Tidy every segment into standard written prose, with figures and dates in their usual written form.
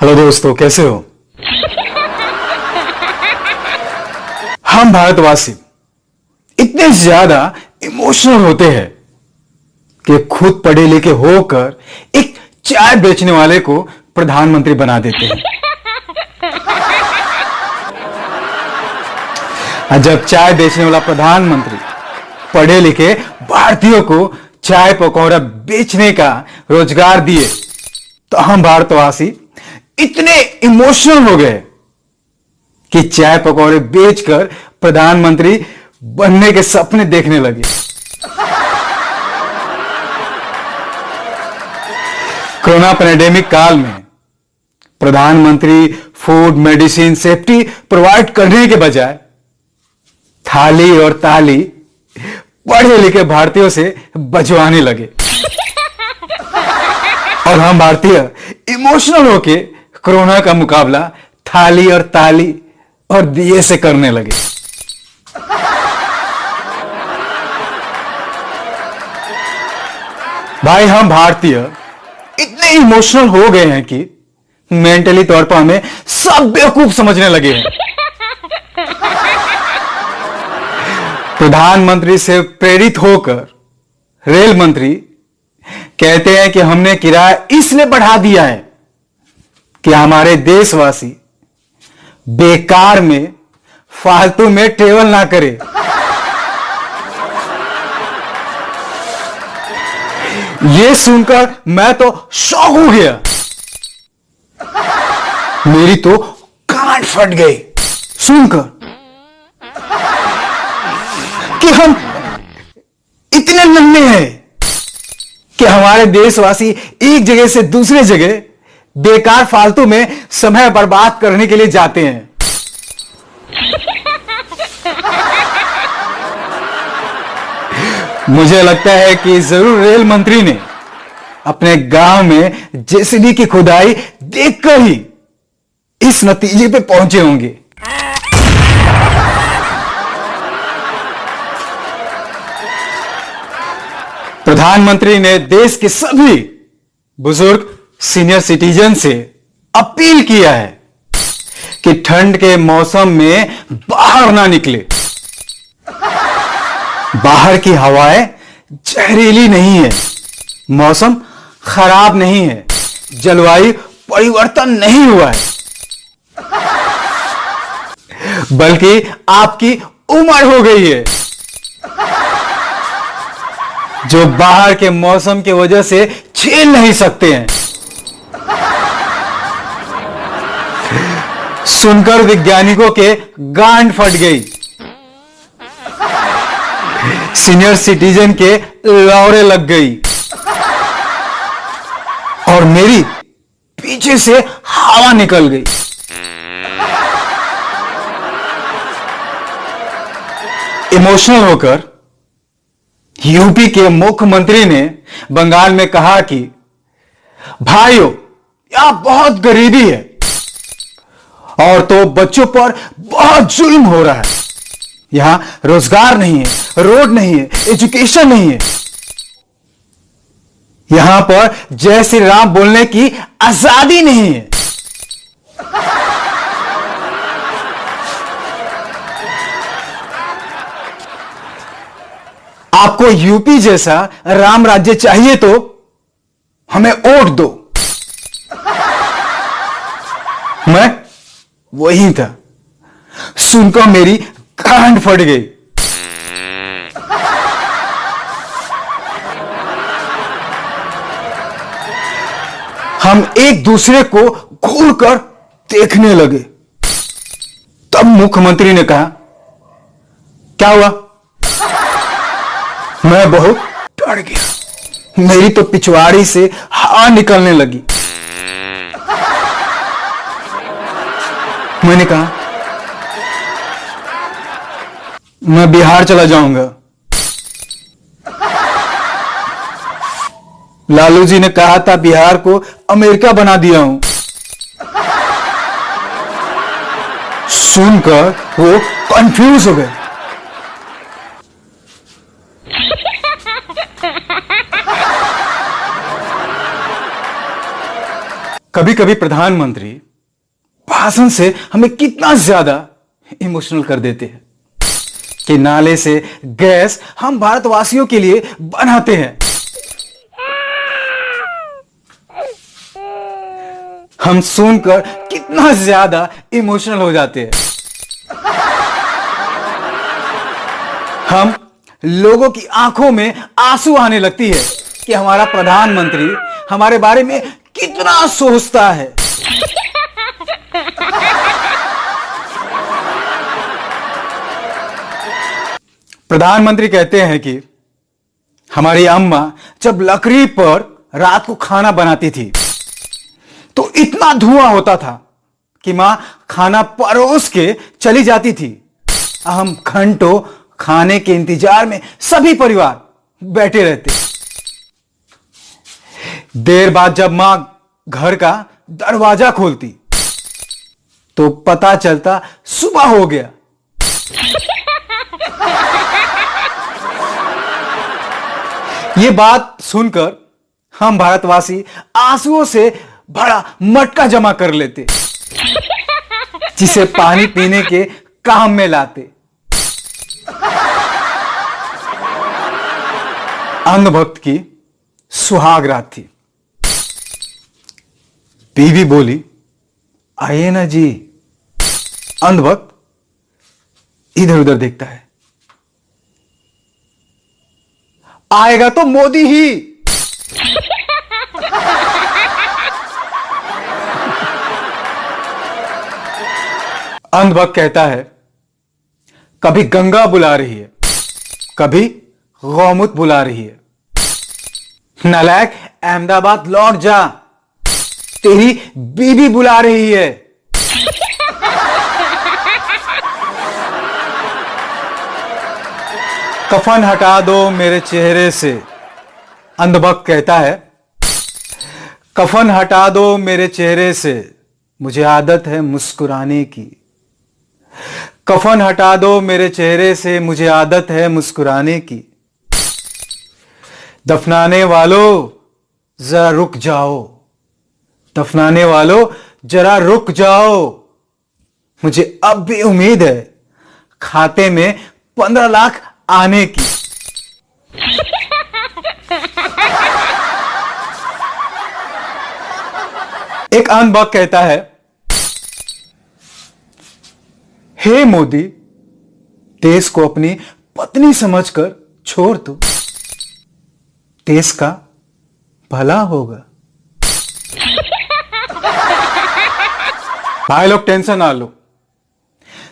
Hello दोस्तों, कैसे हो? हम भारतवासी इतने ज्यादा इमोशनल होते हैं कि खुद पढ़े लिखे होकर एक चाय बेचने वाले को प्रधानमंत्री बना देते हैं। और जब चाय बेचने वाला प्रधानमंत्री पढ़े लिखे भारतीयों को चाय पकौड़ा बेचने का रोजगार दिए तो हम भारतवासी इतने इमोशनल हो गए कि चाय पकौड़े बेचकर प्रधानमंत्री बनने के सपने देखने लगे। कोरोना पैंडेमिक काल में प्रधानमंत्री फूड मेडिसिन सेफ्टी प्रोवाइड करने के बजाय थाली और ताली पढ़े लिखे भारतीयों से बजवाने लगे और हम भारतीय इमोशनल होके कोरोना का मुकाबला थाली और ताली और दिए से करने लगे। भाई, हम भारतीय इतने इमोशनल हो गए हैं कि मेंटली तौर पर हमें सब बेवकूफ समझने लगे हैं। प्रधानमंत्री से प्रेरित होकर रेल मंत्री कहते हैं कि हमने किराया इसलिए बढ़ा दिया है कि हमारे देशवासी बेकार में फालतू में ट्रेवल ना करे। यह सुनकर मैं तो शॉक हो गया। मेरी तो गांठ फट गई सुनकर कि हम इतने नन्हे हैं कि हमारे देशवासी एक जगह से दूसरे जगह बेकार फालतू में समय बर्बाद करने के लिए जाते हैं। मुझे लगता है कि जरूर रेल मंत्री ने अपने गांव में जेसीबी की खुदाई देखकर ही इस नतीजे पे पहुंचे होंगे। प्रधानमंत्री ने देश के सभी बुजुर्ग सीनियर सिटीजन से अपील किया है कि ठंड के मौसम में बाहर ना निकले। बाहर की हवाएं जहरीली नहीं है, मौसम खराब नहीं है, जलवायु परिवर्तन नहीं हुआ है, बल्कि आपकी उम्र हो गई है जो बाहर के मौसम की वजह से झेल नहीं सकते हैं। सुनकर वैज्ञानिकों के गांड फट गई। सीनियर सिटीजन के लौड़े लग गई और मेरी पीछे से हवा निकल गई। इमोशनल होकर यूपी के मुख्यमंत्री ने बंगाल में कहा कि भाइयों, यहां बहुत गरीबी है और तो बच्चों पर बहुत जुल्म हो रहा है। यहां रोजगार नहीं है, रोड नहीं है, एजुकेशन नहीं है। यहां पर जय श्री राम बोलने की आजादी नहीं है। आपको यूपी जैसा राम राज्य चाहिए तो हमें वोट दो। मैं वही था। सुनकर मेरी गांड फट गई। हम एक दूसरे को घूर कर देखने लगे। तब मुख्यमंत्री ने कहा, क्या हुआ? मैं बहुत डर गया। मेरी तो पिछवाड़ी से हवा निकलने लगी। मैंने कहा, मैं बिहार चला जाऊंगा। लालू जी ने कहा था बिहार को अमेरिका बना दिया हूं। सुनकर वो कंफ्यूज हो गए। कभी कभी प्रधानमंत्री भाषण से हमें कितना ज्यादा इमोशनल कर देते हैं कि नाले से गैस हम भारतवासियों के लिए बनाते हैं। हम सुनकर कितना ज्यादा इमोशनल हो जाते हैं। हम लोगों की आंखों में आंसू आने लगती है कि हमारा प्रधानमंत्री हमारे बारे में कितना सोचता है। प्रधानमंत्री कहते हैं कि हमारी अम्मा जब लकड़ी पर रात को खाना बनाती थी तो इतना धुआं होता था कि मां खाना परोस के चली जाती थी। हम घंटों खाने के इंतजार में सभी परिवार बैठे रहते। देर बाद जब मां घर का दरवाजा खोलती तो पता चलता सुबह हो गया। यह बात सुनकर हम भारतवासी आंसुओं से भरा मटका जमा कर लेते, जिसे पानी पीने के काम में लाते। अंधभक्त की सुहाग रात थी। बीवी बोली, आइए ना जी। अंधभक्त इधर उधर देखता है। आएगा तो मोदी ही। अंधभक्त कहता है, कभी गंगा बुला रही है, कभी गौमुख बुला रही है। नालायक, अहमदाबाद लौट जा, तेरी बीबी बुला रही है। कफन हटा दो मेरे चेहरे से। अंधभक्त कहता है, कफन हटा दो मेरे चेहरे से, मुझे आदत है मुस्कुराने की। कफन हटा दो मेरे चेहरे से, मुझे आदत है मुस्कुराने की। दफनाने वालों जरा रुक जाओ, दफनाने वालों जरा रुक जाओ। मुझे अब भी उम्मीद है खाते में 15 लाख आने की। एक अंधभक्त कहता है, हे मोदी, देश को अपनी पत्नी समझकर छोड़ दो, देश का भला होगा। भाई लोग टेंशन ना लो।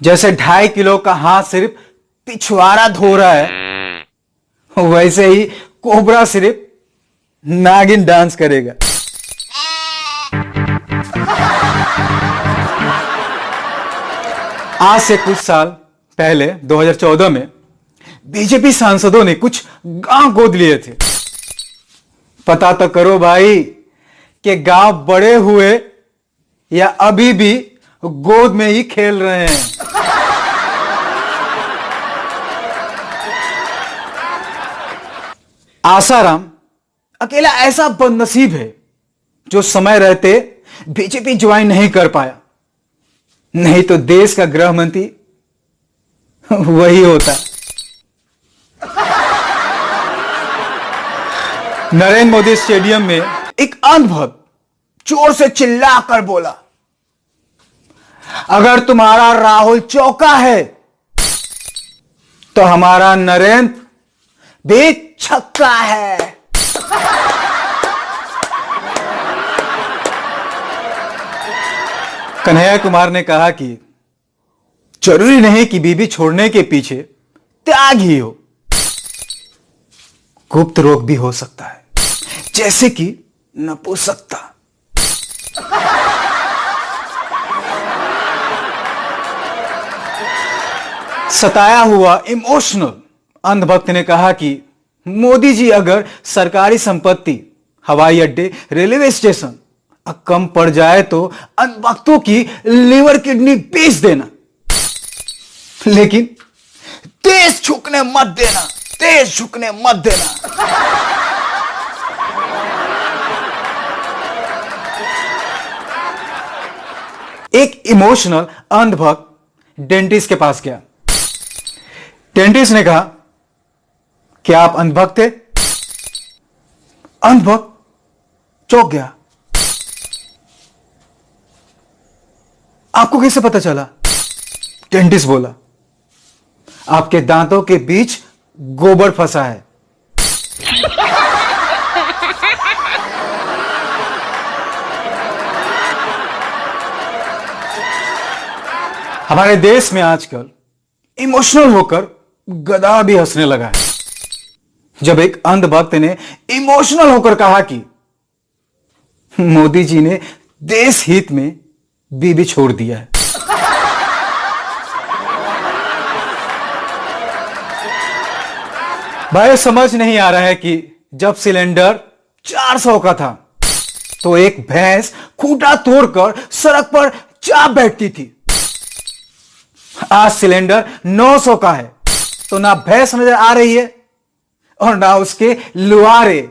जैसे 2.5 किलो का हाथ सिर्फ पिछवाड़ा धो रहा है, वैसे ही कोबरा सिर्फ नागिन डांस करेगा। आज से कुछ साल पहले 2014 में बीजेपी सांसदों ने कुछ गांव गोद लिए थे। पता तो करो भाई कि गांव बड़े हुए या अभी भी गोद में ही खेल रहे हैं। आसाराम अकेला ऐसा बदनसीब है जो समय रहते बीजेपी ज्वाइन नहीं कर पाया, नहीं तो देश का गृह मंत्री वही होता। नरेंद्र मोदी स्टेडियम में एक अंधभक्त जोर से चिल्लाकर बोला, अगर तुम्हारा राहुल चौका है तो हमारा नरेंद्र भी छक्का है। कन्हैया कुमार ने कहा कि जरूरी नहीं कि बीबी छोड़ने के पीछे त्याग ही हो, गुप्त रोग भी हो सकता है, जैसे कि नपुंसकता। सताया हुआ इमोशनल अंधभक्त ने कहा कि मोदी जी अगर सरकारी संपत्ति, हवाई अड्डे, रेलवे स्टेशन कम पड़ जाए तो अंधभक्तों की लीवर किडनी बेच देना, लेकिन देश झुकने मत देना, देश झुकने मत देना। एक इमोशनल अंधभक्त डेंटिस्ट के पास गया। डेंटिस्ट ने कहा, क्या आप अंधभक्त थे? अंधभक्त चौंक गया। आपको कैसे पता चला? डेंटिस्ट बोला, आपके दांतों के बीच गोबर फंसा है। हमारे देश में आजकल इमोशनल होकर गधा भी हंसने लगा है। जब एक अंधभक्त ने इमोशनल होकर कहा कि मोदी जी ने देश हित में बीबी छोड़ दिया है। भाई समझ नहीं आ रहा है कि जब सिलेंडर 400 का था तो एक भैंस खूंटा तोड़कर सड़क पर चाप बैठती थी। आज सिलेंडर 900 का है तो ना भैंस नजर आ रही है और ना उसके लुहारे।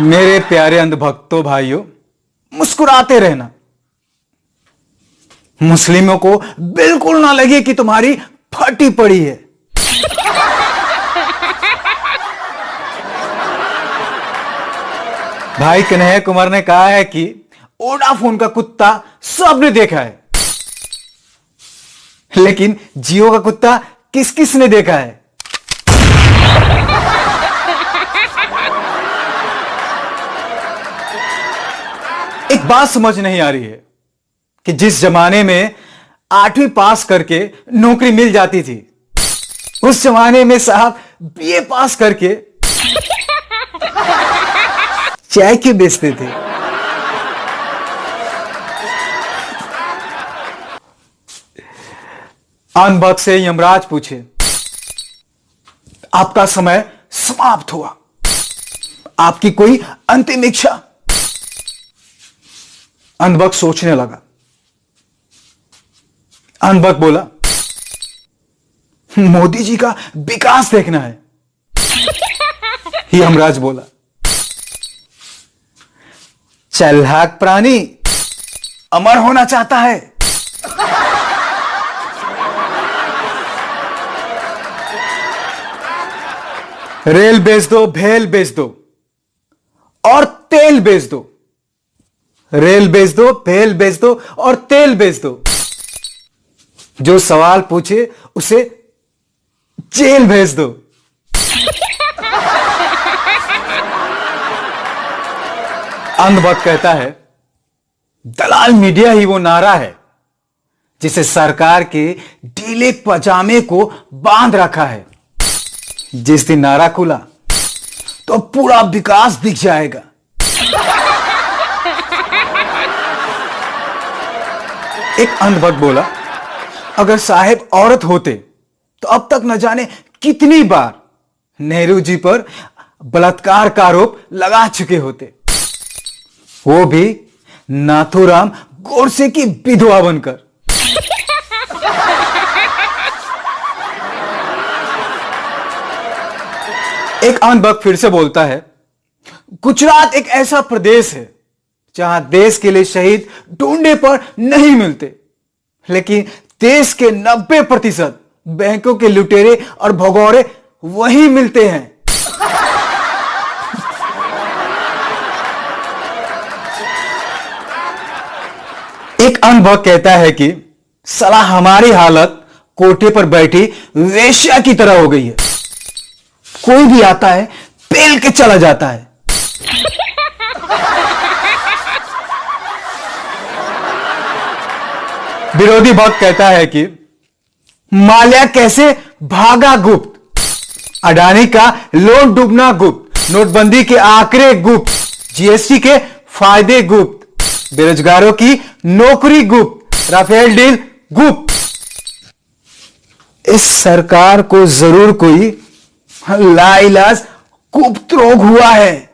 मेरे प्यारे अंधभक्तों भाइयों, मुस्कुराते रहना। मुस्लिमों को बिल्कुल ना लगे कि तुम्हारी फटी पड़ी है। भाई कन्हैया कुमार ने कहा है कि वोडाफोन का कुत्ता सबने देखा है, लेकिन जियो का कुत्ता किस किस ने देखा है? एक बात समझ नहीं आ रही है कि जिस जमाने में 8वीं पास करके नौकरी मिल जाती थी, उस जमाने में साहब बीए पास करके चाय के बेचते थे। अनभक्त से यमराज पूछे, आपका समय समाप्त हुआ, आपकी कोई अंतिम इच्छा? अनभक्त सोचने लगा। अनभक्त बोला, मोदी जी का विकास देखना है। यमराज बोला, चल्हाक प्राणी अमर होना चाहता है। रेल बेच दो, भेल बेच दो और तेल बेच दो। रेल बेच दो, भेल बेच दो और तेल बेच दो। जो सवाल पूछे उसे जेल भेज दो। अंधभक्त कहता है, दलाल मीडिया ही वो नारा है जिसे सरकार के ढीले पजामे को बांध रखा है। जिस दिन नारा खुला तो पूरा विकास दिख जाएगा। एक अंधभक्त बोला, अगर साहेब औरत होते तो अब तक न जाने कितनी बार नेहरू जी पर बलात्कार का आरोप लगा चुके होते, वो भी नाथूराम गोडसे की विधवा बनकर। एक अंधभक्त फिर से बोलता है, गुजरात एक ऐसा प्रदेश है जहां देश के लिए शहीद ढूंढने पर नहीं मिलते, लेकिन देश के 90% बैंकों के लुटेरे और भगौरे वहीं मिलते हैं। एक अंधभक्त कहता है कि साला हमारी हालत कोठे पर बैठी वेश्या की तरह हो गई है। कोई भी आता है पेल के चला जाता है। विरोधी भक्त कहता है कि माल्या कैसे भागा गुप्त, अडानी का लोन डूबना गुप्त, नोटबंदी के आंकड़े गुप्त, जीएसटी के फायदे गुप्त, बेरोजगारों की नौकरी गुप्त, राफेल डील गुप्त। इस सरकार को जरूर कोई लाइलाज गुप्त रोग हुआ है।